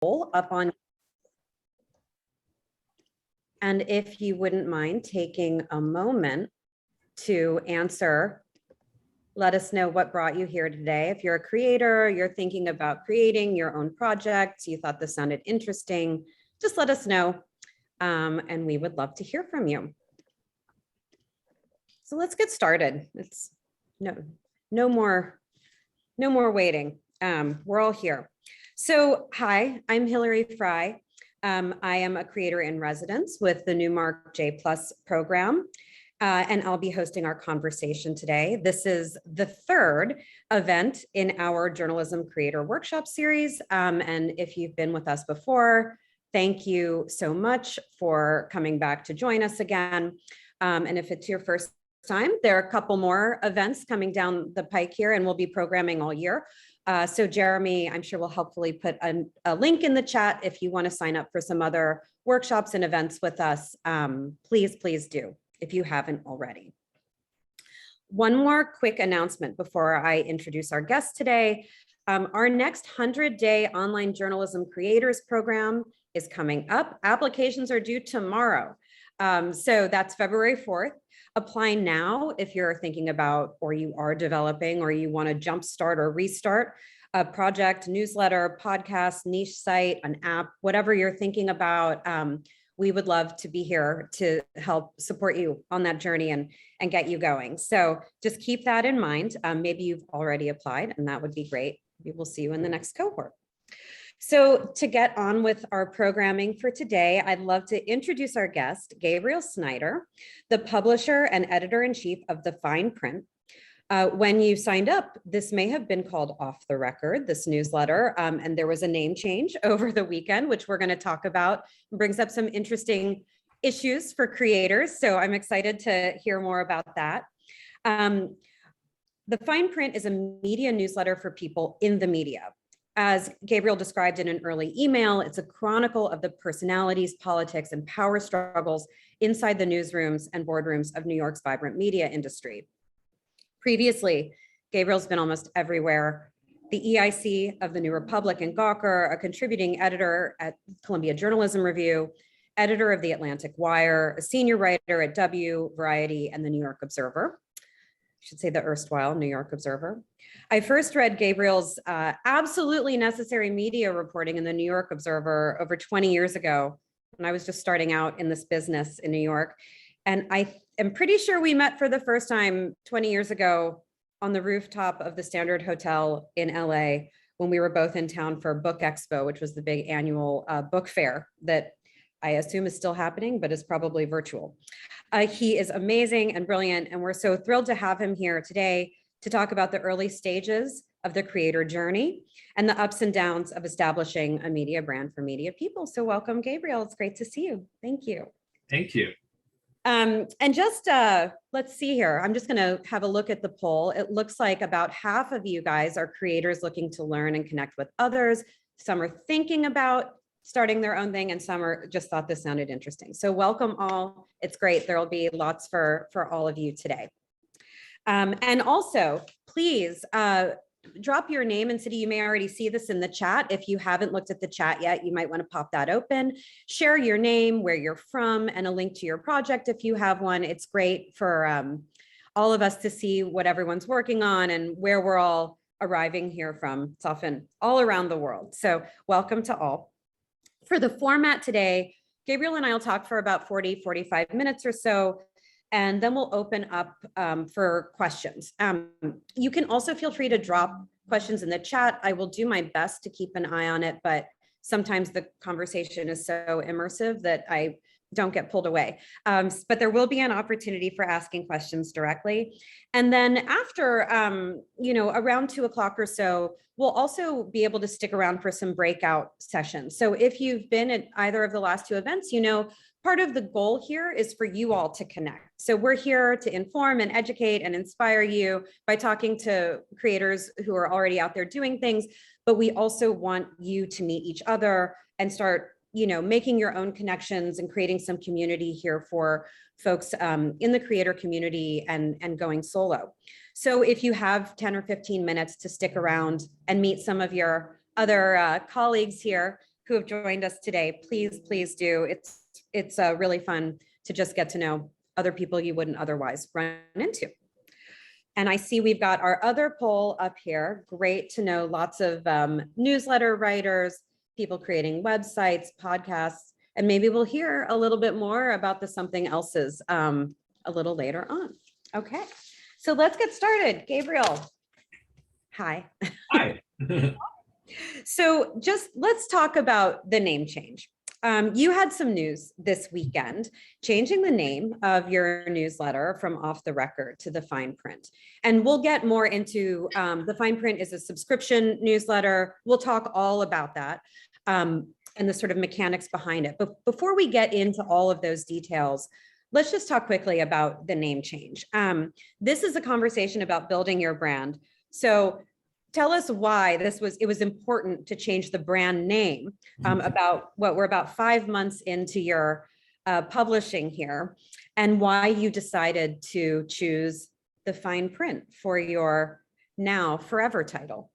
up on. And if you wouldn't mind taking a moment to answer, let us know what brought you here today. If you're a creator, you're thinking about creating your own project, you thought this sounded interesting, just let us know. And we would love to hear from you. So let's get started. It's no more waiting. We're all here. So hi, I'm Hillary Fry. I am a creator in residence with the Newmark J+ program, and I'll be hosting our conversation today. This is the third event in our Journalism Creator Workshop series. And if you've been with us before, thank you so much for coming back to join us again. And if it's your first time, there are a couple more events coming down the pike here, and we'll be programming all year. So Jeremy, I'm sure will helpfully put a link in the chat if you want to sign up for some other workshops and events with us. Please do, if you haven't already. One more quick announcement before I introduce our guest today. Our next 100-day online journalism creators program is coming up. Applications are due tomorrow. So that's February 4th. Apply now if you're thinking about, or you are developing, or you want to jumpstart or restart a project, newsletter, podcast, niche site, an app, whatever you're thinking about. We would love to be here to help support you on that journey and get you going. So just keep that in mind. Maybe you've already applied, and that would be great. We will see you in the next cohort. So to get on with our programming for today, I'd love to introduce our guest, Gabriel Snyder, the publisher and editor-in-chief of The Fine Print. When you signed up, this may have been called Off the Record, this newsletter, and there was a name change over the weekend, which we're going to talk about. It brings up some interesting issues for creators, so I'm excited to hear more about that. The Fine Print is a media newsletter for people in the media. As Gabriel described in an early email, it's a chronicle of the personalities, politics, and power struggles inside the newsrooms and boardrooms of New York's vibrant media industry. Previously, Gabriel's been almost everywhere. The EIC of the New Republic and Gawker, a contributing editor at Columbia Journalism Review, editor of the Atlantic Wire, a senior writer at W, Variety, and the New York Observer. I should say the erstwhile New York Observer. I first read Gabriel's absolutely necessary media reporting in the New York Observer over 20 years ago when I was just starting out in this business in New York. And I am pretty sure we met for the first time 20 years ago on the rooftop of the Standard Hotel in LA when we were both in town for Book Expo, which was the big annual book fair that I assume is still happening, but is probably virtual. He is amazing and brilliant, and we're so thrilled to have him here today to talk about the early stages of the creator journey and the ups and downs of establishing a media brand for media people. So welcome, Gabriel. It's great to see you. Thank you. Thank you. And just let's see here. I'm just going to have a look at the poll. It looks like about half of you guys are creators looking to learn and connect with others. Some are thinking about starting their own thing, and some are just thought this sounded interesting. So welcome all. It's great. There will be lots for all of you today. And also, please drop your name and city. You may already see this in the chat. If you haven't looked at the chat yet, you might want to pop that open. Share your name, where you're from, and a link to your project if you have one. It's great for all of us to see what everyone's working on and where we're all arriving here from. It's often all around the world. So welcome to all. For the format today, Gabriel and I will talk for about 45 minutes or so, and then we'll open up for questions. You can also feel free to drop questions in the chat. I will do my best to keep an eye on it, but sometimes the conversation is so immersive that I don't get pulled away. But there will be an opportunity for asking questions directly. And then after, around 2 o'clock or so, we'll also be able to stick around for some breakout sessions. So if you've been at either of the last 2 events, part of the goal here is for you all to connect. So we're here to inform and educate and inspire you by talking to creators who are already out there doing things, but we also want you to meet each other and start making your own connections and creating some community here for folks in the creator community and going solo. So if you have 10 or 15 minutes to stick around and meet some of your other colleagues here, who have joined us today, please do. It's really fun to just get to know other people you wouldn't otherwise run into. And I see we've got our other poll up here. Great to know lots of newsletter writers, people creating websites, podcasts, and maybe we'll hear a little bit more about the something else's a little later on. Okay, so let's get started. Gabriel, hi. Hi. So just let's talk about the name change. You had some news this weekend, changing the name of your newsletter from Off the Record to The Fine Print. And we'll get more into, The Fine Print is a subscription newsletter. We'll talk all about that and the sort of mechanics behind it. But before we get into all of those details, let's just talk quickly about the name change. This is a conversation about building your brand. So tell us why it was important to change the brand name we're about 5 months into your publishing here, and why you decided to choose The Fine Print for your now forever title.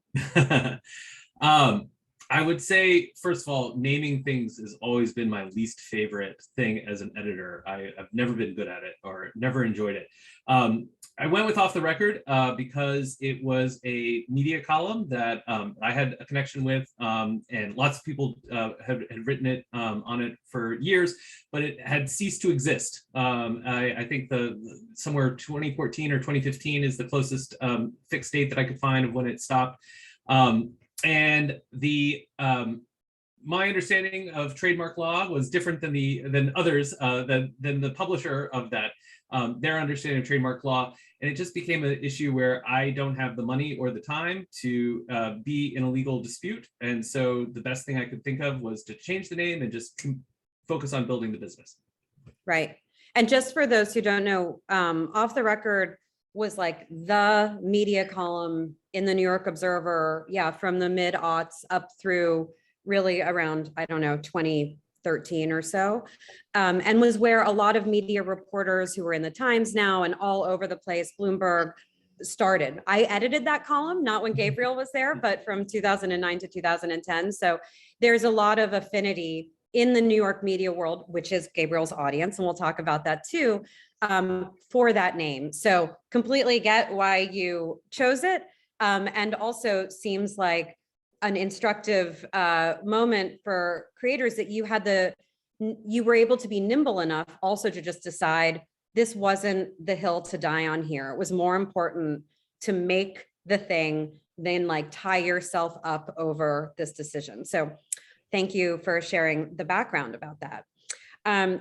I would say, first of all, naming things has always been my least favorite thing as an editor. I've never been good at it or never enjoyed it. I went with Off the Record because it was a media column that I had a connection with, and lots of people had written it on it for years, but it had ceased to exist. I think somewhere 2014 or 2015 is the closest fixed date that I could find of when it stopped. And my understanding of trademark law was different than others, than the publisher of that, their understanding of trademark law. And it just became an issue where I don't have the money or the time to be in a legal dispute. And so the best thing I could think of was to change the name and just focus on building the business. Right. And just for those who don't know, Off the Record was like the media column in the New York Observer, from the mid-aughts up through really around, I don't know, 2013 or so, and was where a lot of media reporters who were in the Times now and all over the place, Bloomberg, started. I edited that column, not when Gabriel was there, but from 2009 to 2010. So there's a lot of affinity in the New York media world, which is Gabriel's audience, and we'll talk about that too, for that name. So completely get why you chose it, and also seems like an instructive moment for creators that you were able to be nimble enough also to just decide this wasn't the hill to die on here. It was more important to make the thing than like tie yourself up over this decision. So thank you for sharing the background about that.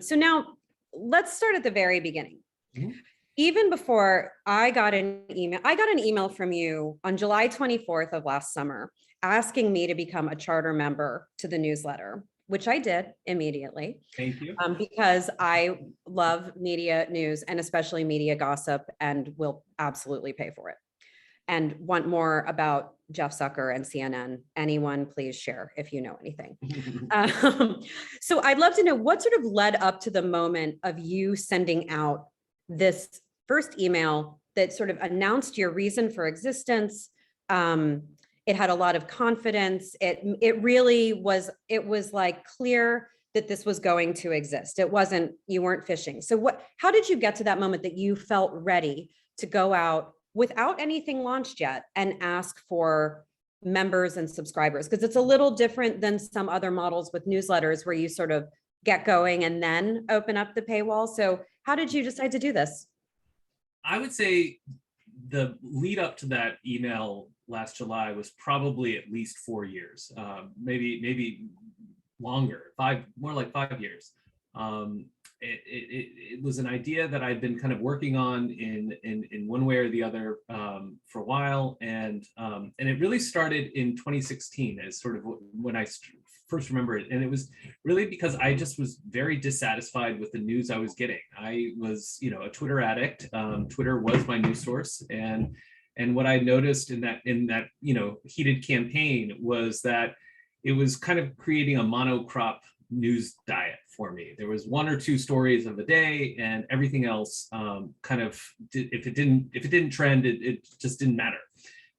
So now let's start at the very beginning. Mm-hmm. Even before I got an email from you on July 24th of last summer, asking me to become a charter member to the newsletter, which I did immediately. Thank you. Because I love media news and especially media gossip, and will absolutely pay for it. And want more about Jeff Zucker and CNN. Anyone, please share if you know anything. So I'd love to know what sort of led up to the moment of you sending out this first email that sort of announced your reason for existence. It had a lot of confidence. It really was, it was like clear that this was going to exist. You weren't fishing. So how did you get to that moment that you felt ready to go out without anything launched yet and ask for members and subscribers? Because it's a little different than some other models with newsletters where you sort of get going and then open up the paywall. So how did you decide to do this? I would say the lead up to that email last July was probably at least 4 years, maybe longer, more like 5 years. It was an idea that I'd been kind of working on in one way or the other for a while, and it really started in 2016 as sort of when I first remember it, and it was really because I just was very dissatisfied with the news I was getting. I was, a Twitter addict. Twitter was my news source, and what I noticed in that heated campaign was that it was kind of creating a monocrop news diet for me. There was 1 or 2 stories of the day, and everything else if it didn't trend, it just didn't matter.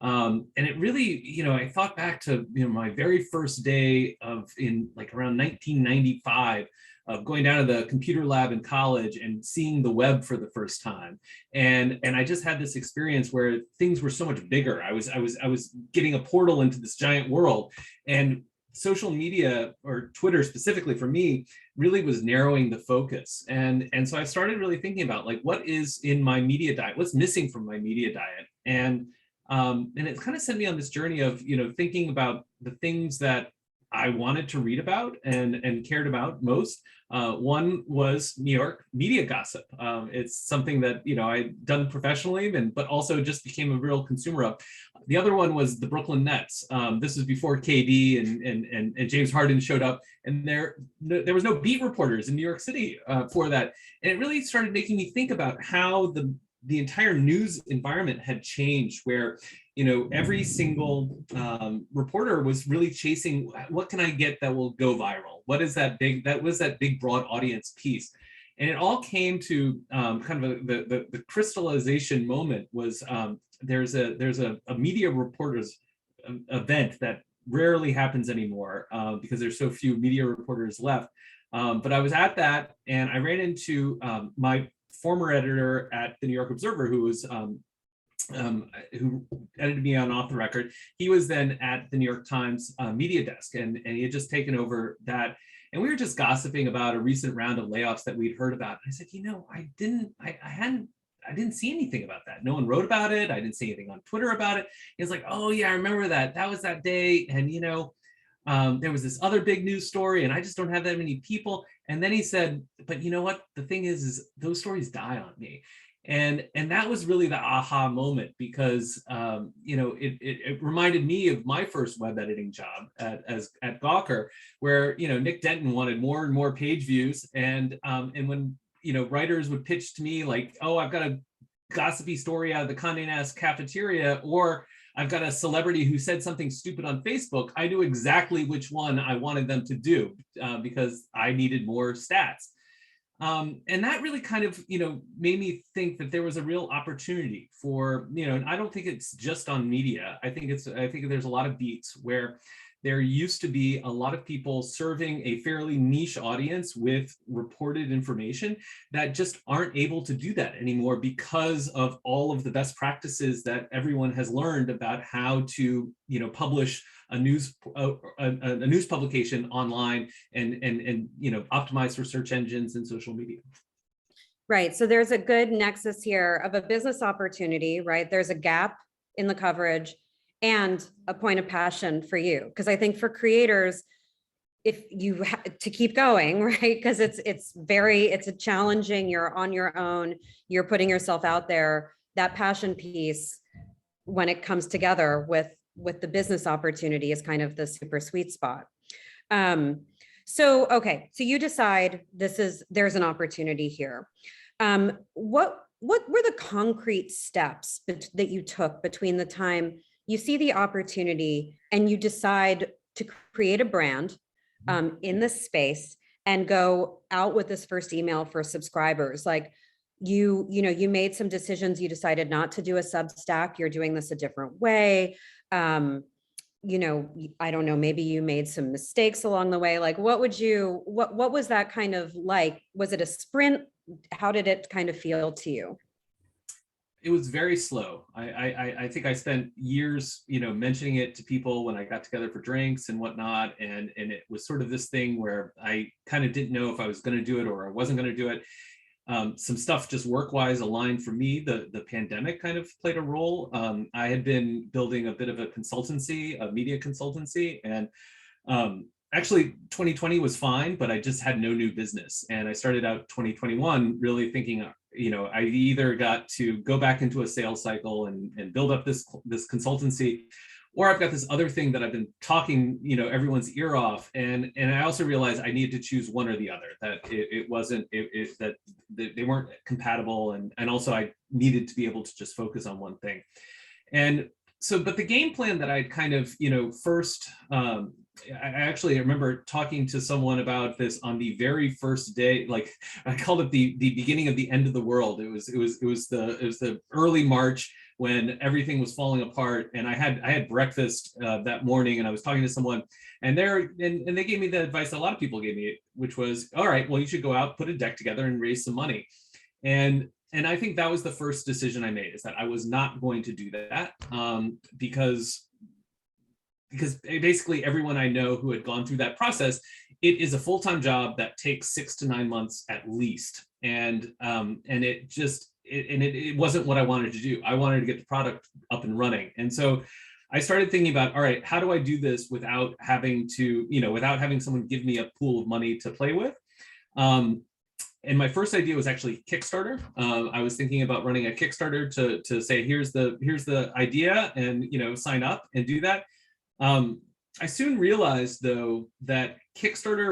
And it really, I thought back to my very first day in like around 1995 of going down to the computer lab in college and seeing the web for the first time. And I just had this experience where things were so much bigger. I was getting a portal into this giant world, and social media, or Twitter specifically for me, really was narrowing the focus. And so I started really thinking about, like, what is in my media diet? What's missing from my media diet? And it kind of sent me on this journey of, thinking about the things that I wanted to read about and cared about most. One was New York media gossip. It's something that I'd done professionally, but also just became a real consumer of. The other one was the Brooklyn Nets. This was before KD and James Harden showed up, and there was no beat reporters in New York City for that. And it really started making me think about how the entire news environment had changed, where every single reporter was really chasing, what can I get that will go viral? What is that big broad audience piece? And it all came to kind of the crystallization moment was there's a media reporters event that rarely happens anymore because there's so few media reporters left. But I was at that, and I ran into my former editor at the New York Observer, who was who edited me on Off the Record. He was then at the New York Times media desk, and he had just taken over that. And we were just gossiping about a recent round of layoffs that we'd heard about. And I said, I didn't see anything about that. No one wrote about it. I didn't see anything on Twitter about it. He was like, oh yeah, I remember that. That was that day. And there was this other big news story, and I just don't have that many people. And then he said, but you know what? The thing is those stories die on me. And that was really the aha moment, because it reminded me of my first web editing job at Gawker, where Nick Denton wanted more and more page views, and when writers would pitch to me like, oh, I've got a gossipy story out of the Condé Nast cafeteria, or I've got a celebrity who said something stupid on Facebook, I knew exactly which one I wanted them to do because I needed more stats. And that really kind of, made me think that there was a real opportunity for, and I don't think it's just on media. I think there's a lot of beats where there used to be a lot of people serving a fairly niche audience with reported information that just aren't able to do that anymore because of all of the best practices that everyone has learned about how to, publish a news publication online and optimize for search engines and social media. Right. So there's a good nexus here of a business opportunity, right? There's a gap in the coverage and a point of passion for you. Because I think for creators, if you have to keep going, right? Because it's a challenging, you're on your own, you're putting yourself out there. That passion piece, when it comes together with the business opportunity, is kind of the super sweet spot. So you decide there's an opportunity here. What were the concrete steps that you took between the time you see the opportunity and you decide to create a brand in this space and go out with this first email for subscribers? Like you made some decisions, you decided not to do a Substack, you're doing this a different way. I don't know, maybe you made some mistakes along the way. Like what was that kind of like? Was it a sprint? How did it kind of feel to you? It was very slow. I think I spent years, mentioning it to people when I got together for drinks and whatnot. And it was sort of this thing where I kind of didn't know if I was going to do it or I wasn't going to do it. Some stuff just work-wise aligned for me. The pandemic kind of played a role. I had been building a bit of a consultancy, a media consultancy, and actually 2020 was fine, but I just had no new business. And I started out 2021 really thinking, I either got to go back into a sales cycle and build up this consultancy, or I've got this other thing that I've been talking, everyone's ear off. And I also realized I needed to choose one or the other, that that they weren't compatible. And also I needed to be able to just focus on one thing. And so, but the game plan that I'd kind of, first I actually remember talking to someone about this on the very first day. Like I called it the beginning of the end of the world. It was the early March when everything was falling apart, and I had breakfast that morning, and I was talking to someone, and they gave me the advice that a lot of people gave me, which was, all right, well, you should go out, put a deck together, and raise some money. And I think that was the first decision I made, is that I was not going to do that, because basically everyone I know who had gone through that process, it is a full-time job that takes 6 to 9 months at least. And it wasn't what I wanted to do. I wanted to get the product up and running. And so I started thinking about, all right, how do I do this without having someone give me a pool of money to play with? And my first idea was actually Kickstarter. I was thinking about running a Kickstarter to say, here's the idea, and sign up and do that. I soon realized, though, that Kickstarter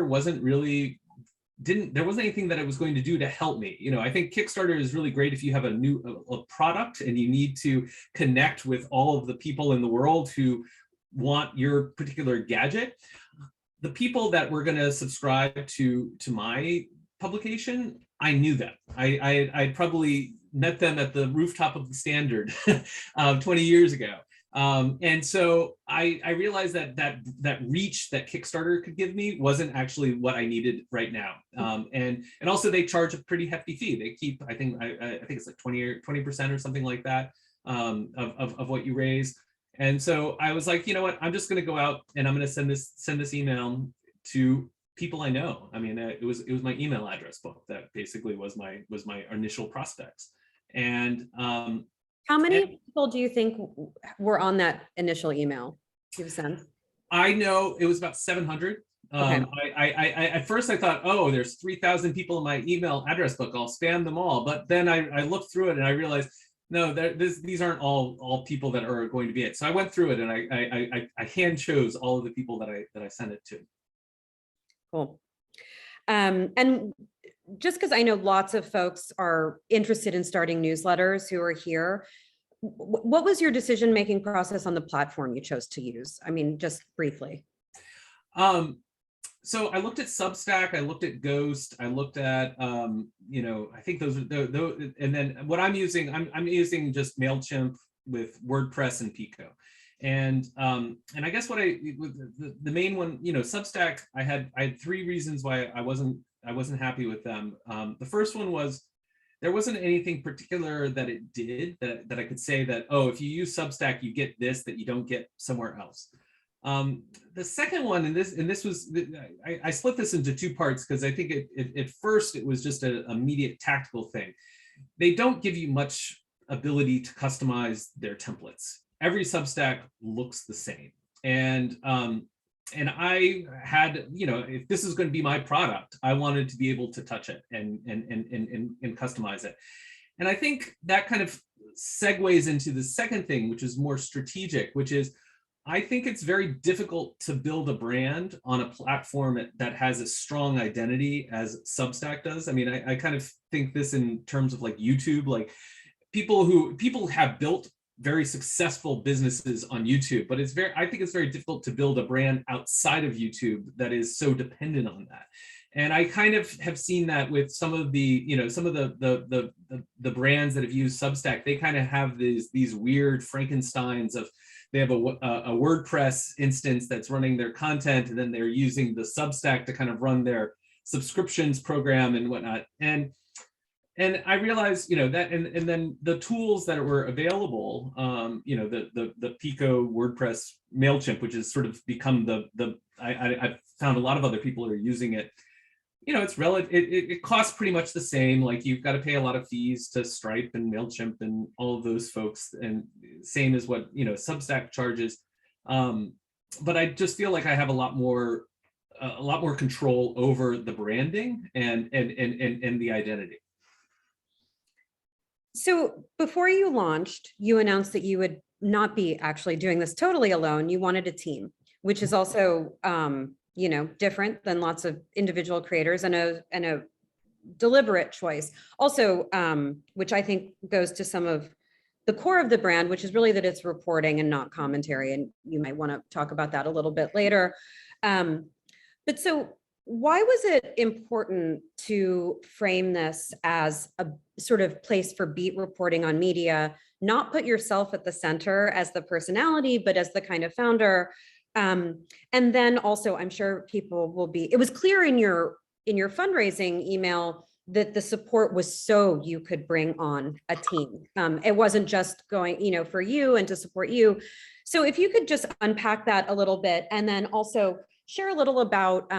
there wasn't anything that it was going to do to help me. I think Kickstarter is really great if you have a product and you need to connect with all of the people in the world who want your particular gadget. The people that were going to subscribe to my publication, I knew them. I'd probably met them at the rooftop of the Standard 20 years ago. And so I realized that reach that Kickstarter could give me wasn't actually what I needed right now. And also they charge a pretty hefty fee. They keep, I think it's like 20% or something like that, of what you raise. And so I was like, you know what, I'm just going to go out and I'm going to send this email to people I know. I mean, it was my email address book that basically was my initial prospects. And how many people do you think were on that initial email? Do you have a sense? I know it was about 700. Okay. I at first I thought, oh, there's 3,000 people in my email address book, I'll spam them all. But then I looked through it and I realized, no, these aren't all people that are going to be it. So I went through it and I hand chose all of the people that I sent it to. Cool. And just because I know lots of folks are interested in starting newsletters who are here, what was your decision-making process on the platform you chose to use? I mean, just briefly. So I looked at Substack, I looked at Ghost, I looked at, I think those are those, and then what I'm using just MailChimp with WordPress and Pico. And I guess the main one, Substack, I had 3 reasons why I wasn't happy with them. The first one was there wasn't anything particular that it did that I could say that, oh, if you use Substack, you get this that you don't get somewhere else. The second one, and this was, I split this into 2 parts because I think at first it was just an immediate tactical thing. They don't give you much ability to customize their templates. Every Substack looks the same. And I had, if this is going to be my product, I wanted to be able to touch it and customize it. And I think that kind of segues into the second thing, which is more strategic, which is I think it's very difficult to build a brand on a platform that has a strong identity as Substack does. I mean, I kind of think this in terms of like YouTube, like people have built very successful businesses on YouTube, but I think it's very difficult to build a brand outside of YouTube that is so dependent on that. And I kind of have seen that with some of the brands that have used Substack. They kind of have these weird Frankensteins of, they have a WordPress instance that's running their content, and then they're using the Substack to kind of run their subscriptions program and whatnot. And I realized, that, and then the tools that were available, the Pico, WordPress, MailChimp, which has sort of become I've found a lot of other people are using it. It's it costs pretty much the same. Like, you've got to pay a lot of fees to Stripe and MailChimp and all of those folks, and same as what Substack charges. But I just feel like I have a lot more control over the branding and the identity. So before you launched, you announced that you would not be actually doing this totally alone. You wanted a team, which is also different than lots of individual creators, and a deliberate choice. Also, which I think goes to some of the core of the brand, which is really that it's reporting and not commentary. And you might want to talk about that a little bit later. But so why was it important to frame this as a sort of place for beat reporting on media, not put yourself at the center as the personality, but as the kind of founder? And then also, I'm sure people will be, it was clear in your fundraising email that the support was so you could bring on a team. It wasn't just going, for you and to support you. So if you could just unpack that a little bit, and then also share a little about,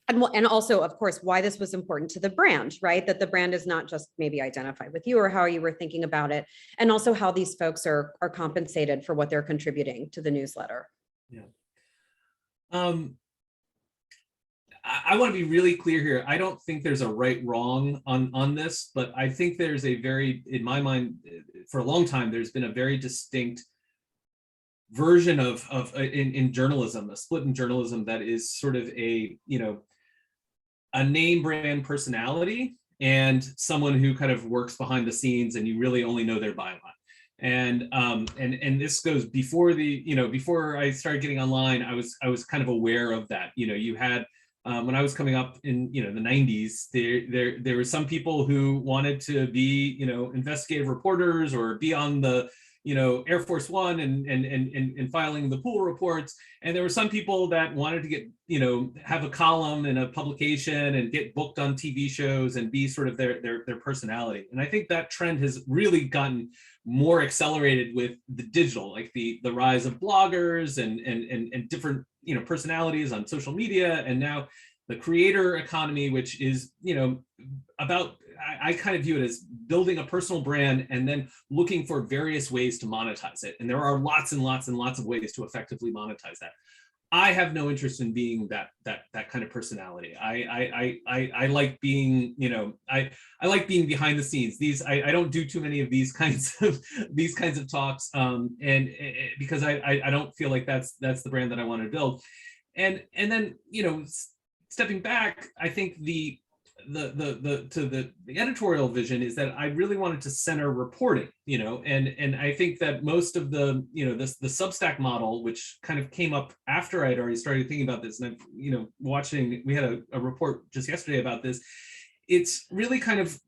and also, of course, why this was important to the brand, right? That the brand is not just maybe identified with you, or how you were thinking about it, and also how these folks are compensated for what they're contributing to the newsletter. Yeah. I want to be really clear here. I don't think there's a right wrong on this, but I think there's a very, in my mind, for a long time, there's been a very distinct version of in journalism, a split in journalism that is sort of a, a name brand personality and someone who kind of works behind the scenes and you really only know their byline. And this goes before before I started getting online, I was kind of aware of that. You had when I was coming up in the 90s, there were some people who wanted to be investigative reporters or be on the Air Force One and filing the pool reports, and there were some people that wanted to get have a column in a publication and get booked on TV shows and be sort of their personality. And I think that trend has really gotten more accelerated with the digital, like the rise of bloggers and different personalities on social media, and now the creator economy, which is about, I kind of view it as building a personal brand and then looking for various ways to monetize it. And there are lots and lots and lots of ways to effectively monetize that. I have no interest in being that kind of personality. I like being, I like being behind the scenes. I don't do too many of these kinds of talks, and because I don't feel like that's the brand that I want to build. And then stepping back, I think the editorial vision is that I really wanted to center reporting, and I think that most of the the Substack model, which kind of came up after I'd already started thinking about this, and I'm watching, we had a report just yesterday about this. It's really kind of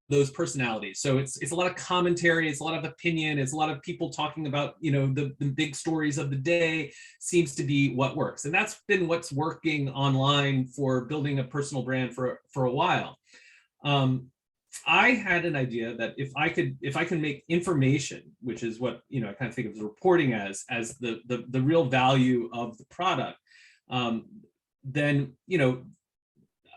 those personalities. So it's a lot of commentary, it's a lot of opinion, it's a lot of people talking about the big stories of the day, seems to be what works. And that's been what's working online for building a personal brand for a while. I had an idea that if I can make information, which is what I kind of think of reporting as the real value of the product, then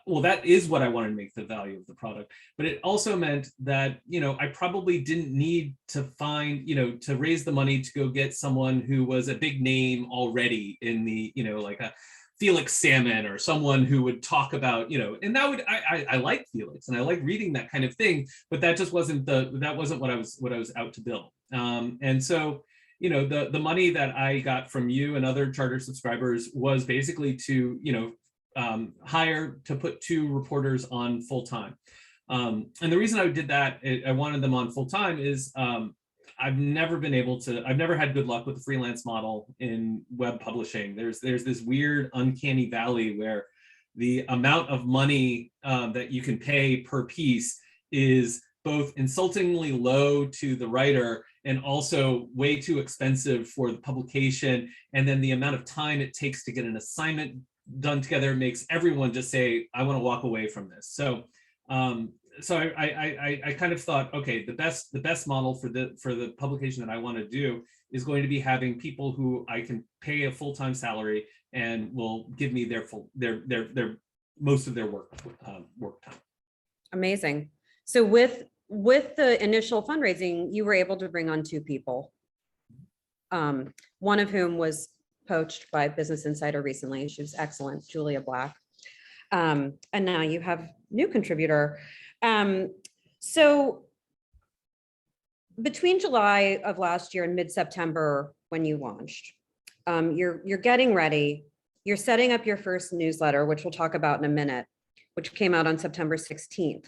well, that is what I wanted to make the value of the product. But it also meant that, I probably didn't need to find, to raise the money to go get someone who was a big name already in the, like a Felix Salmon or someone who would talk about, and that would, I like Felix and I like reading that kind of thing, but that just wasn't what I was out to build. And so, the money that I got from you and other charter subscribers was basically to, hire to put 2 reporters on full time. And the reason I did that, I wanted them on full time, is I've never had good luck with the freelance model in web publishing. There's this weird uncanny valley where the amount of money that you can pay per piece is both insultingly low to the writer and also way too expensive for the publication. And then the amount of time it takes to get an assignment done together makes everyone just say, I want to walk away from this. So I kind of thought, okay, the best model for the publication that I want to do is going to be having people who I can pay a full-time salary and will give me their most of their work time. Amazing. So with the initial fundraising, you were able to bring on 2 people, one of whom was poached by Business Insider recently. She was excellent, Julia Black. And now you have new contributor. So between July of last year and mid-September, when you launched, you're getting ready, you're setting up your first newsletter, which we'll talk about in a minute, which came out on September 16th.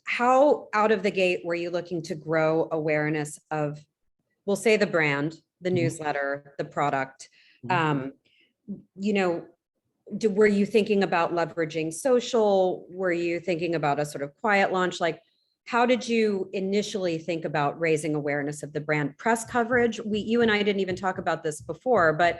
How out of the gate were you looking to grow awareness of, we'll say, the brand, the newsletter, the product. Mhm. You know, were you thinking about leveraging social? Were you thinking about a sort of quiet launch? Like, how did you initially think about raising awareness of the brand? Press coverage, you and I didn't even talk about this before, but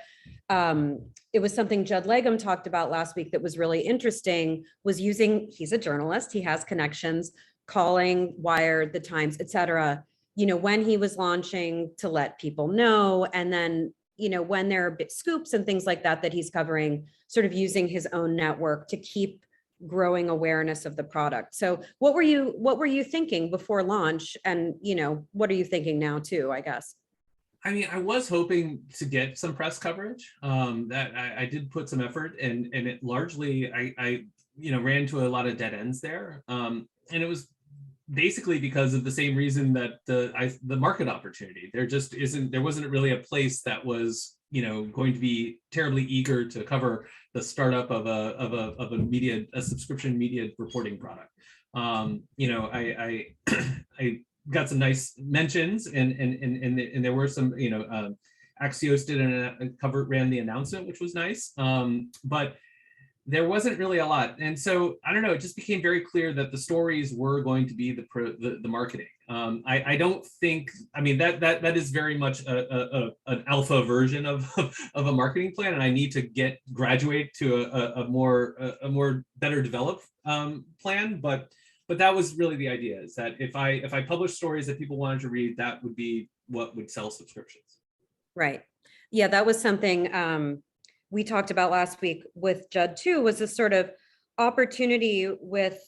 it was something Judd Legum talked about last week that was really interesting, was using, he's a journalist, he has connections, calling Wired, the Times, et cetera, you know, when he was launching, to let people know. And then, you know, when there are big scoops and things like that, that he's covering, sort of using his own network to keep growing awareness of the product. So what were you thinking before launch? And, you know, what are you thinking now too, I guess? I mean, I was hoping to get some press coverage. That I did put some effort, and it largely I you know, ran to a lot of dead ends there. And it was basically because of the same reason that the market opportunity, there wasn't really a place that was, you know, going to be terribly eager to cover the startup of a subscription media reporting product. You know, I got some nice mentions, and there were some, you know, Axios did a cover, ran the announcement, which was nice, but there wasn't really a lot. And so I don't know, it just became very clear that the stories were going to be the marketing. I don't think, I mean, that is very much an alpha version of of a marketing plan, and I need to graduate to a more better developed plan. But that was really the idea, is that if I published stories that people wanted to read, that would be what would sell subscriptions. Right. Yeah, that was something we talked about last week with Judd too, was a sort of opportunity with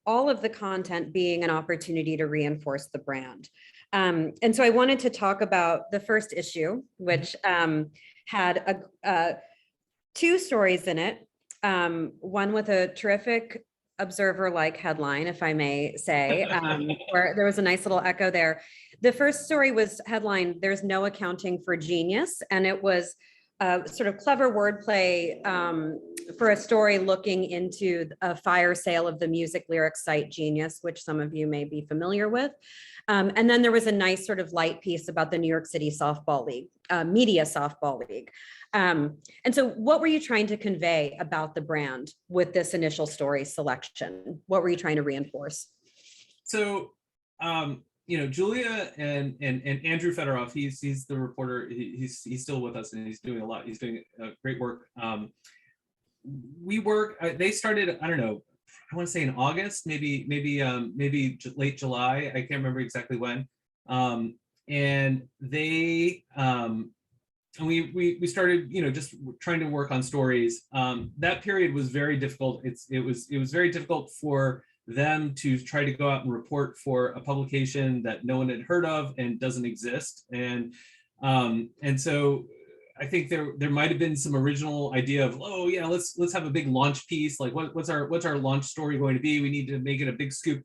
all of the content being an opportunity to reinforce the brand. And so I wanted to talk about the first issue, which had two stories in it. One with a terrific observer-like headline, if I may say, where there was a nice little echo there. The first story was headlined, "There's no accounting for genius," and it was sort of clever wordplay for a story looking into a fire sale of the music lyrics site Genius, which some of you may be familiar with. And then there was a nice sort of light piece about the New York City Softball League, Media Softball League. And so what were you trying to convey about the brand with this initial story selection? What were you trying to reinforce? So, you know, Julia and Andrew Fedorov, he's the reporter. He's still with us, and he's doing a lot. He's doing great work. They started, I don't know, I want to say in August, maybe late July. I can't remember exactly when. And they and we started, you know, just trying to work on stories. That period was very difficult. It was very difficult for them to try to go out and report for a publication that no one had heard of and doesn't exist. And so I think there might have been some original idea of, oh yeah, let's have a big launch piece. Like what's our launch story going to be? We need to make it a big scoop.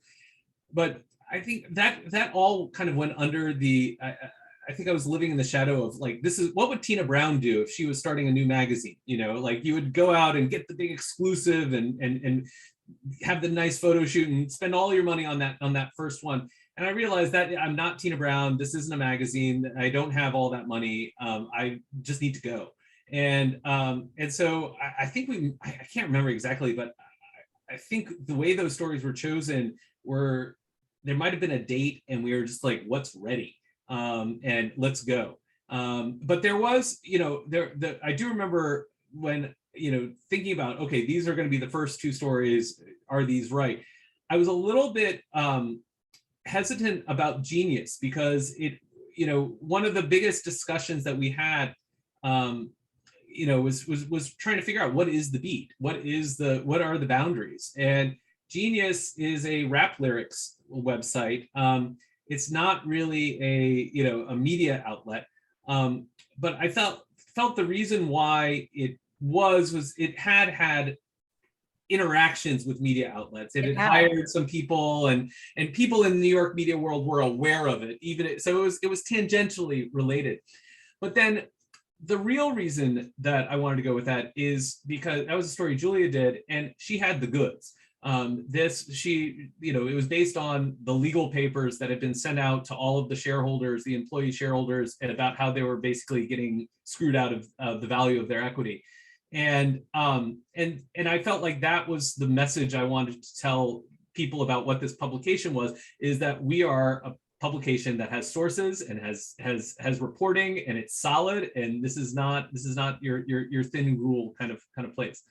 But I think that all kind of went under the, I think I was living in the shadow of, like, this is what would Tina Brown do if she was starting a new magazine? You know, like, you would go out and get the big exclusive and have the nice photo shoot and spend all your money on that first one. And I realized that I'm not Tina Brown. This isn't a magazine. I don't have all that money. I just need to go. And so I think I can't remember exactly, but I think the way those stories were chosen were, there might have been a date and we were just like, what's ready? And let's go. But there was, you know, I do remember when, you know, thinking about, okay, these are going to be the first two stories. Are these right? I was a little bit hesitant about Genius, because it, you know, one of the biggest discussions that we had, you know, was trying to figure out, what is the beat? What are the boundaries? And Genius is a rap lyrics website. It's not really a media outlet. But I felt the reason why it was it had interactions with media outlets. It had hired some people, and people in the New York media world were aware of it. So it was tangentially related. But then the real reason that I wanted to go with that is because that was a story Julia did, and she had the goods. it was based on the legal papers that had been sent out to all of the shareholders, the employee shareholders, and about how they were basically getting screwed out of the value of their equity. And I felt like that was the message I wanted to tell people about what this publication was, is that we are a publication that has sources and has reporting, and it's solid, and this is not your thin rule kind of place.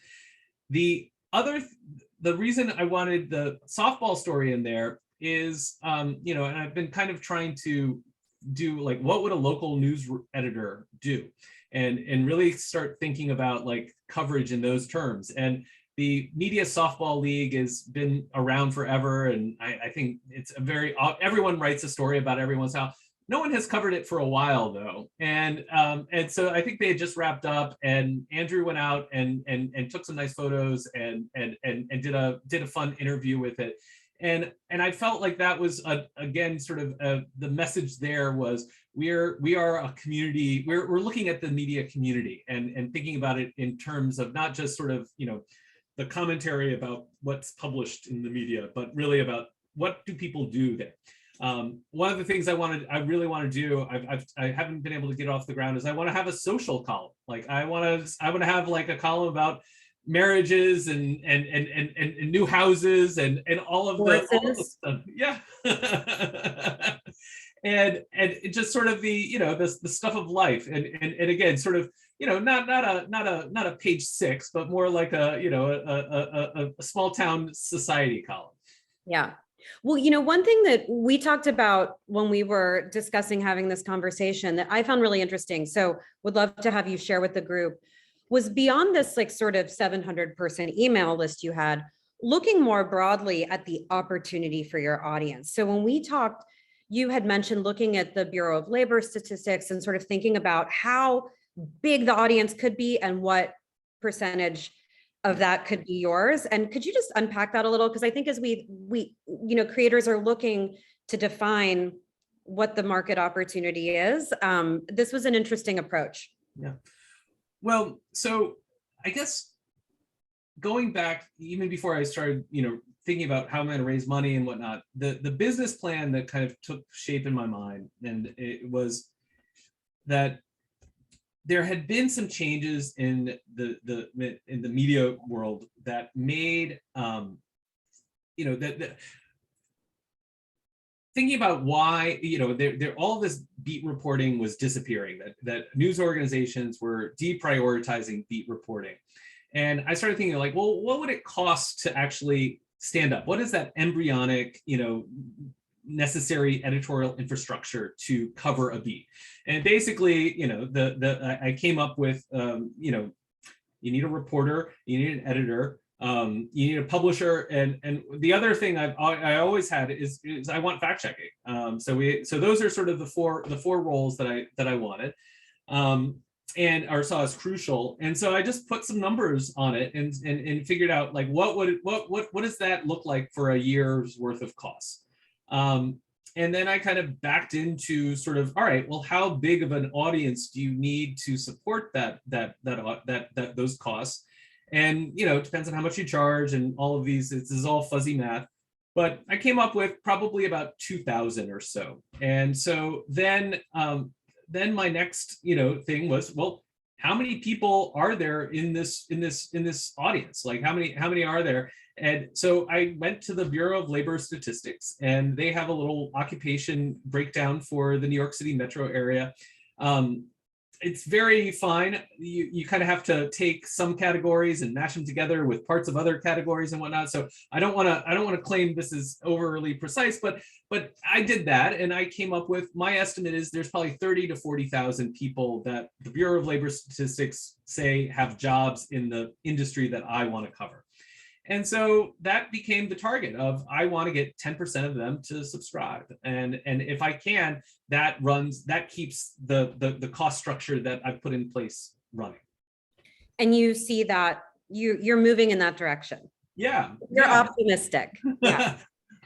The reason I wanted the softball story in there is, and I've been kind of trying to do like, what would a local news editor do? And really start thinking about like coverage in those terms. And the Media Softball League has been around forever. And I think it's everyone writes a story about everyone's house. No one has covered it for a while though. And so I think they had just wrapped up, and Andrew went out and took some nice photos and did a fun interview with it. And I felt like that was again sort of the message there was we are a community. We're looking at the media community and thinking about it in terms of not just sort of the commentary about what's published in the media, but really about what do people do there. One of the things I really want to do, I haven't been able to get off the ground, is I want to have a social column. Like I want to have like a column about marriages and new houses and all of the stuff. Yeah. and it just sort of the stuff of life and again sort of not a page 6, but more like a small town society column. Yeah. Well, one thing that we talked about when we were discussing having this conversation that I found really interesting, so would love to have you share with the group, was beyond this like sort of 700-person email list you had, looking more broadly at the opportunity for your audience. So when we talked, you had mentioned looking at the Bureau of Labor statistics and sort of thinking about how big the audience could be and what percentage of that could be yours. And could you just unpack that a little? Because I think as we creators are looking to define what the market opportunity is, this was an interesting approach. Yeah. Well, so I guess going back even before I started, thinking about how I'm going to raise money and whatnot, the business plan that kind of took shape in my mind, and it was that there had been some changes in the media world that made thinking about why all this beat reporting was disappearing, that news organizations were deprioritizing beat reporting. And I started thinking like, well, what would it cost to actually stand up? What is that embryonic, necessary editorial infrastructure to cover a beat? And basically, I came up with, you need a reporter, you need an editor, you need a publisher, and the other thing I always had is I want fact checking. So those are sort of the four roles that I wanted, and or saw as crucial. And so I just put some numbers on it and figured out like what does that look like for a year's worth of costs. And then I kind of backed into sort of, all right, well, how big of an audience do you need to support those costs? And it depends on how much you charge and all of these. This is all fuzzy math, but I came up with probably about 2,000 or so. And so then my next thing was, well, how many people are there in this audience? Like how many are there? And so I went to the Bureau of Labor Statistics, and they have a little occupation breakdown for the New York City metro area. It's very fine. You kind of have to take some categories and mash them together with parts of other categories and whatnot. So I don't want to claim this is overly precise, but I did that, and I came up with, my estimate is there's probably 30 to 40,000 people that the Bureau of Labor Statistics say have jobs in the industry that I want to cover. And so that became the target of, I want to get 10% of them to subscribe. And if I can, that keeps the cost structure that I've put in place running. And you see that you're moving in that direction. Yeah. You're optimistic. Yeah.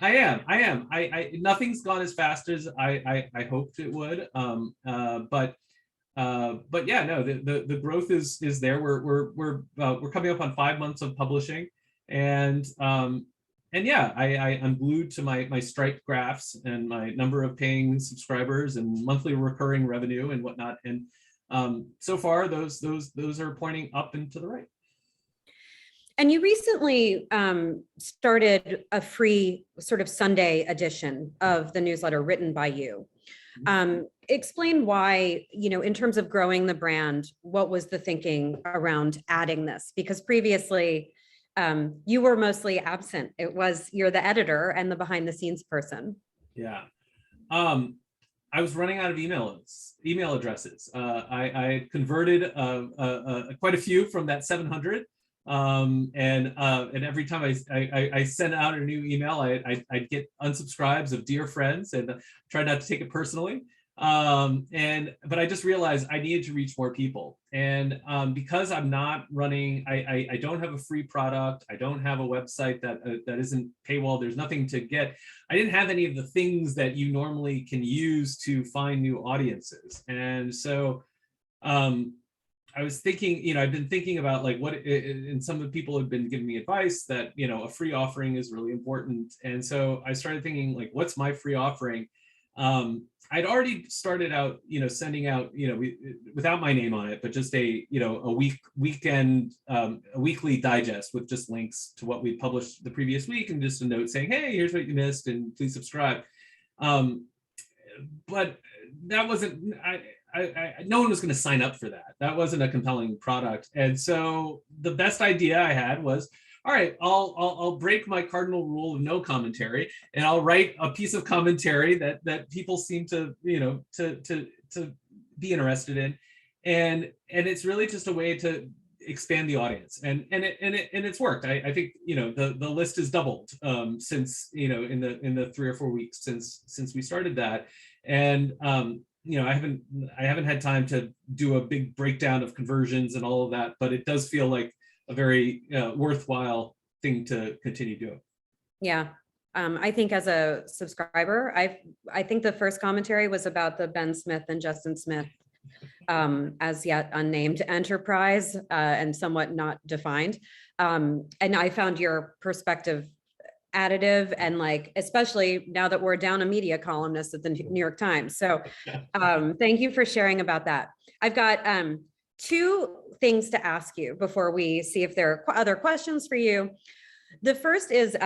I am. I nothing's gone as fast as I hoped it would. But yeah, no, the growth is there. We're coming up on 5 months of publishing. And yeah, I'm glued to my Stripe graphs and my number of paying subscribers and monthly recurring revenue and whatnot. And so far, those are pointing up and to the right. And you recently started a free sort of Sunday edition of the newsletter written by you. Explain why, in terms of growing the brand, what was the thinking around adding this? Because previously you were mostly absent. You're the editor and the behind the scenes person. Yeah. I was running out of email addresses. I had converted quite a few from that 700. And every time I sent out a new email, I'd get unsubscribes of dear friends, and try not to take it personally. But I just realized I needed to reach more people. And because I'm not running, I don't have a free product. I don't have a website that isn't paywall. There's nothing to get. I didn't have any of the things that you normally can use to find new audiences. And so I was thinking, I've been thinking about like and some of the people have been giving me advice that, a free offering is really important. And so I started thinking like, what's my free offering? I'd already started out, sending out, without my name on it, but just a weekly digest with just links to what we published the previous week and just a note saying, hey, here's what you missed and please subscribe. But that wasn't, no one was going to sign up for that. That wasn't a compelling product. And so the best idea I had was, all right, I'll break my cardinal rule of no commentary, and I'll write a piece of commentary that people seem to to be interested in, and it's really just a way to expand the audience, and it's worked. I think the list has doubled since in the 3 or 4 weeks since we started that, and I haven't had time to do a big breakdown of conversions and all of that, but it does feel like a very worthwhile thing to continue doing. Yeah. I think as a subscriber, I think the first commentary was about the Ben Smith and Justin Smith as yet unnamed enterprise and somewhat not defined. And I found your perspective additive, and like, especially now that we're down a media columnist at the New York Times. So thank you for sharing about that. I've got 2 things to ask you before we see if there are other questions for you. The first is,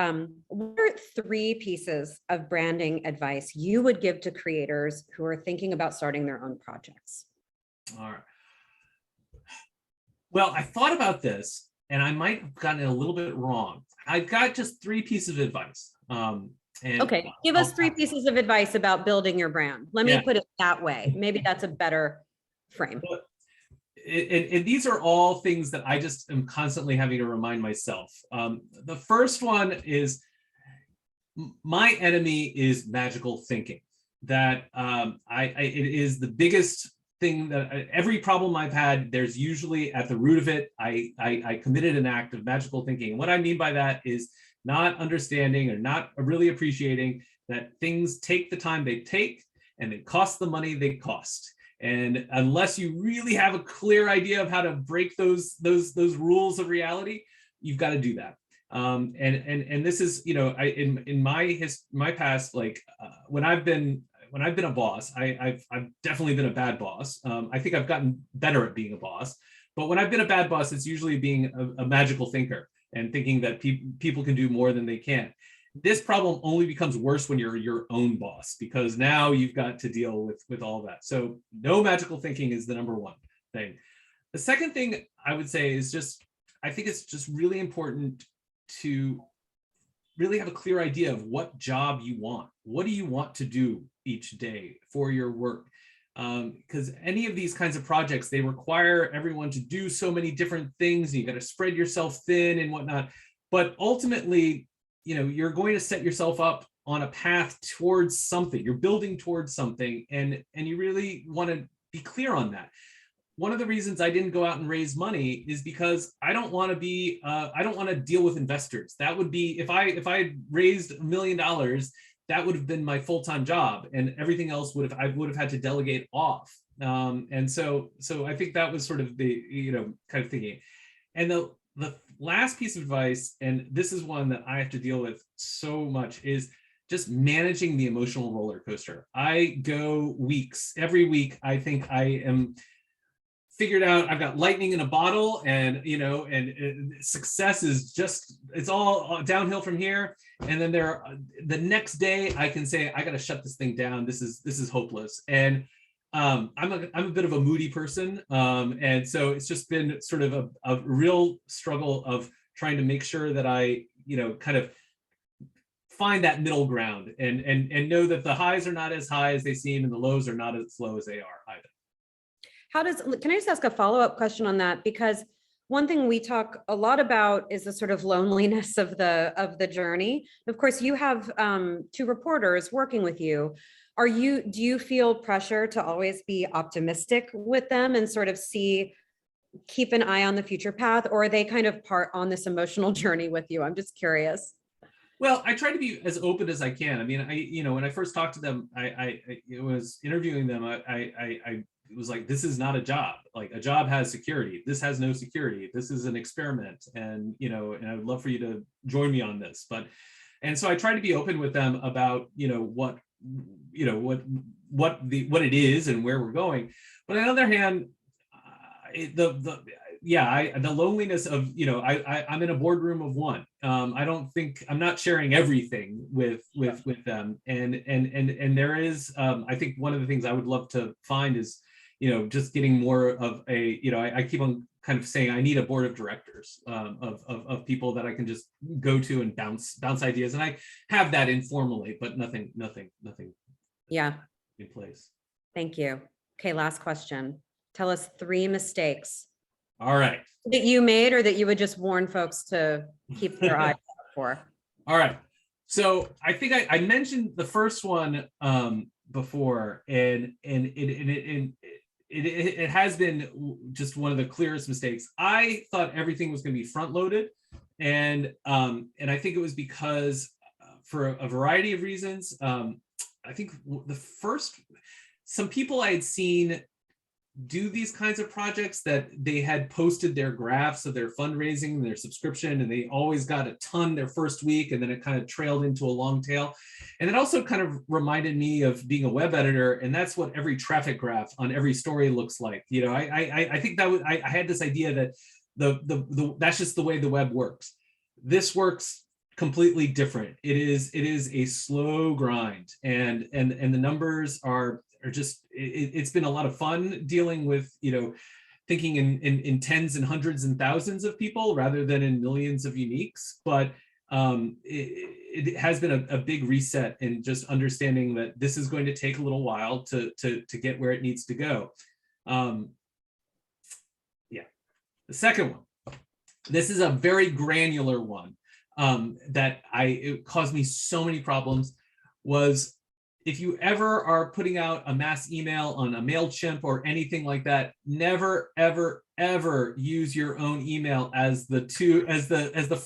what are 3 pieces of branding advice you would give to creators who are thinking about starting their own projects? All right. Well, I thought about this, and I might have gotten it a little bit wrong. I've got just 3 pieces of advice. Okay, give us 3 pieces of advice about building your brand. Let me put it that way. Maybe that's a better frame. And these are all things that I just am constantly having to remind myself. The first one is, my enemy is magical thinking. That it is the biggest thing that every problem I've had, there's usually at the root of it, I committed an act of magical thinking. And what I mean by that is not understanding or not really appreciating that things take the time they take and they cost the money they cost. And unless you really have a clear idea of how to break those rules of reality, you've got to do that. And this is, in my past, like when I've been a boss, I've definitely been a bad boss. I think I've gotten better at being a boss, but when I've been a bad boss, it's usually being a magical thinker and thinking that people can do more than they can. This problem only becomes worse when you're your own boss, because now you've got to deal with all that. So no magical thinking is the number one thing. The second thing I would say is I think it's just really important to really have a clear idea of what job you want. What do you want to do each day for your work? Because any of these kinds of projects, they require everyone to do so many different things. You got to spread yourself thin and whatnot. But ultimately, you're going to set yourself up on a path towards something. You're building towards something, and you really want to be clear on that. One of the reasons I didn't go out and raise money is because I don't want to deal with investors. That would be, if I had raised $1 million, that would have been my full-time job, and everything else I would have had to delegate off. And so I think that was sort of the kind of thinking. And the the last piece of advice, and this is one that I have to deal with so much, is just managing the emotional roller coaster. I go weeks, every week, I think I am figured out, I've got lightning in a bottle, and and success is just, it's all downhill from here. And then the next day I can say, I got to shut this thing down. This is hopeless. And I'm a bit of a moody person. And so it's just been sort of a real struggle of trying to make sure that I, kind of find that middle ground, and know that the highs are not as high as they seem and the lows are not as low as they are either. Can I just ask a follow-up question on that? Because one thing we talk a lot about is the sort of loneliness of the journey. Of course, you have two reporters working with you. Do you feel pressure to always be optimistic with them and sort of keep an eye on the future path, or are they kind of part on this emotional journey with you? I'm just curious. Well, I try to be as open as I can. I mean, when I first talked to them, I was interviewing them. It was like, this is not a job. Like, a job has security. This has no security. This is an experiment. And, and I would love for you to join me on this. And so I try to be open with them about, what it is and where we're going. But on the other hand, the loneliness of, I'm in a boardroom of one. I'm not sharing everything with them. And there is, I think one of the things I would love to find is, just getting more of I keep on kind of saying, I need a board of directors of people that I can just go to and bounce ideas. And I have that informally, but nothing Yeah. in place. Thank you. Okay. Last question. Tell us 3 mistakes. All right. That you made, or that you would just warn folks to keep their eyes out for. All right. So I think I mentioned the first one before, and it has been just one of the clearest mistakes. I thought everything was going to be front loaded, and I think it was because for a variety of reasons. I think some people I had seen do these kinds of projects that they had posted their graphs of their fundraising and their subscription, and they always got a ton their first week, and then it kind of trailed into a long tail. And it also kind of reminded me of being a web editor, and that's what every traffic graph on every story looks like. I think that I had this idea that that's just the way the web works. This works completely different. It is a slow grind, and the numbers are just, it's been a lot of fun dealing with, thinking in tens and hundreds and thousands of people rather than in millions of uniques. But it has been a big reset in just understanding that this is going to take a little while to get where it needs to go. The second one, this is a very granular one that it caused me so many problems, was if you ever are putting out a mass email on a MailChimp or anything like that, never, ever, ever use your own email as the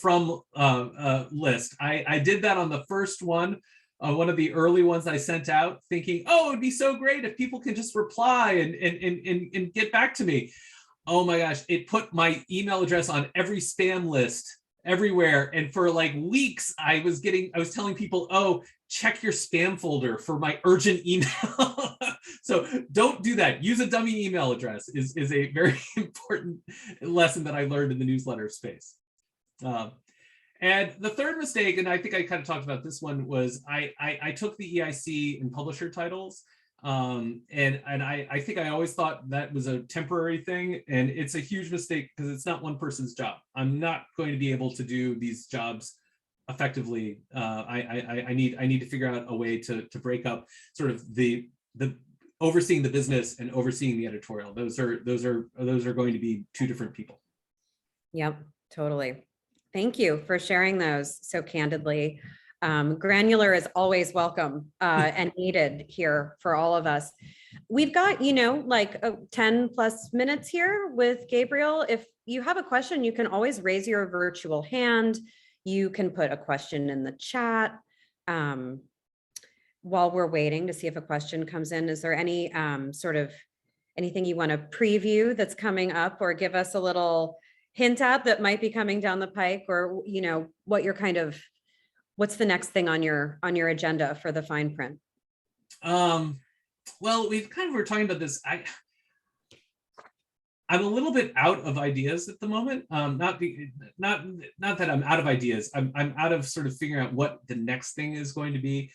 from list. I did that on the first one of the early ones I sent out, thinking, oh, it'd be so great if people can just reply and get back to me. Oh my gosh, it put my email address on every spam list everywhere. And for like weeks, I was telling people, oh, check your spam folder for my urgent email. So don't do that. Use a dummy email address is a very important lesson that I learned in the newsletter space. And the third mistake, and I think I kind of talked about this one, was I took the EIC and publisher titles. And I think I always thought that was a temporary thing, and it's a huge mistake because it's not one person's job. I'm not going to be able to do these jobs effectively. I need to figure out a way to break up sort of the overseeing the business and overseeing the editorial. Those are going to be two different people. Yep, totally. Thank you for sharing those so candidly. Granular is always welcome and needed here for all of us. We've got, like 10 plus minutes here with Gabriel. If you have a question, you can always raise your virtual hand. You can put a question in the chat while we're waiting to see if a question comes in. Is there any sort of anything you want to preview that's coming up, or give us a little hint at that might be coming down the pike, or, you know, what you're kind of, what's the next thing on your agenda for the fine print? Well, we've kind of were talking about this. I'm a little bit out of ideas at the moment. Not that I'm out of ideas. I'm out of sort of figuring out what the next thing is going to be.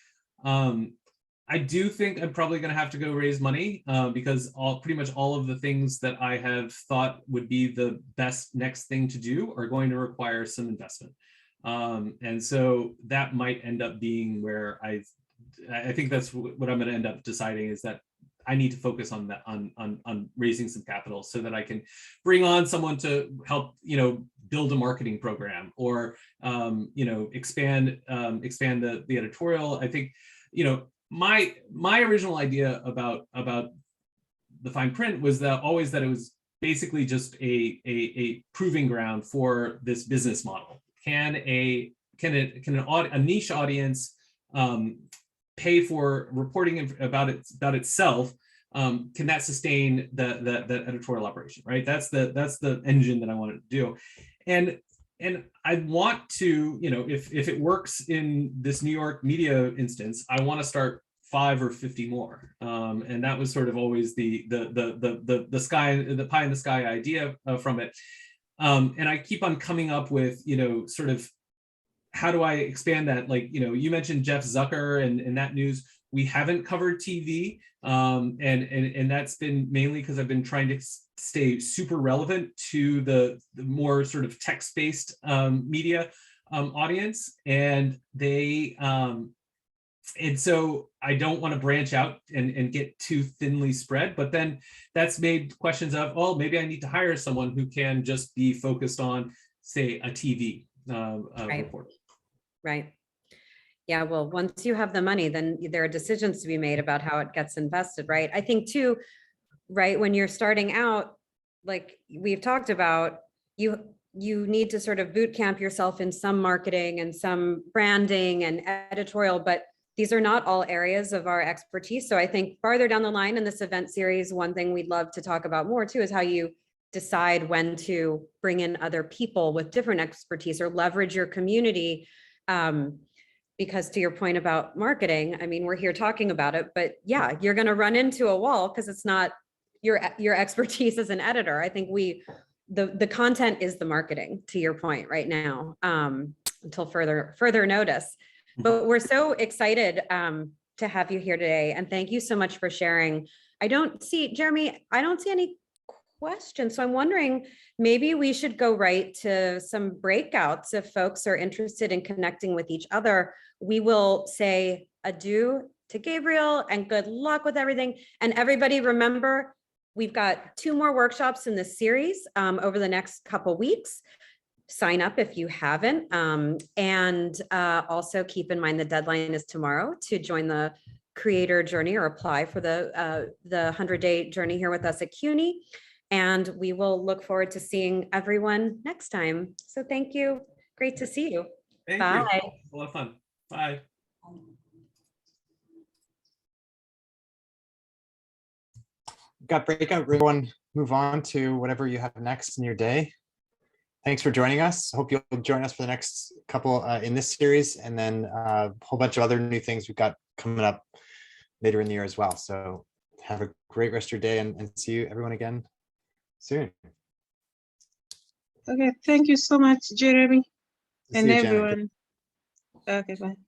I do think I'm probably going to have to go raise money because pretty much all of the things that I have thought would be the best next thing to do are going to require some investment. And so that might end up being where I think that's what I'm going to end up deciding, is that I need to focus on that, on raising some capital so that I can bring on someone to help, build a marketing program, or expand the editorial. I think, my original idea about the fine print was that it was basically just a proving ground for this business model. Can a niche audience pay for reporting about itself? Can that sustain the editorial operation? Right. That's the engine that I wanted to do, and I want to, if it works in this New York media instance, I want to start 5 or 50 more, and that was sort of always the pie in the sky idea from it, and I keep on coming up with, sort of, how do I expand that? Like, you mentioned Jeff Zucker and that news. We haven't covered TV, and that's been mainly because I've been trying to stay super relevant to the more sort of text-based media audience, and and so I don't want to branch out and get too thinly spread. But then that's made questions of, oh, maybe I need to hire someone who can just be focused on, say, a TV reporter. Right. Yeah, well, once you have the money, then there are decisions to be made about how it gets invested, right? I think too, right, when you're starting out, like we've talked about, you need to sort of boot camp yourself in some marketing and some branding and editorial, but these are not all areas of our expertise. So I think farther down the line in this event series, one thing we'd love to talk about more too is how you decide when to bring in other people with different expertise or leverage your community. Because to your point about marketing, I mean, we're here talking about it, but yeah, you're going to run into a wall because it's not your expertise as an editor. I think the content is the marketing, to your point right now, until further notice. But we're so excited to have you here today, and thank you so much for sharing. Jeremy, I don't see any questions, so I'm wondering, maybe we should go right to some breakouts if folks are interested in connecting with each other. We will say adieu to Gabriel and good luck with everything. And everybody, remember, we've got 2 more workshops in this series over the next couple weeks. Sign up if you haven't. And also keep in mind the deadline is tomorrow to join the creator journey or apply for the 100-day journey here with us at CUNY. And we will look forward to seeing everyone next time. So thank you. Great to see you. Thank Bye. you. A lot of fun. Bye. Got breakout. Everyone move on to whatever you have next in your day. Thanks for joining us. Hope you'll join us for the next couple in this series, and then a whole bunch of other new things we've got coming up later in the year as well. So have a great rest of your day, and see you everyone again soon. Okay, thank you so much, Jeremy, and See you, Janet. everyone. Okay, bye.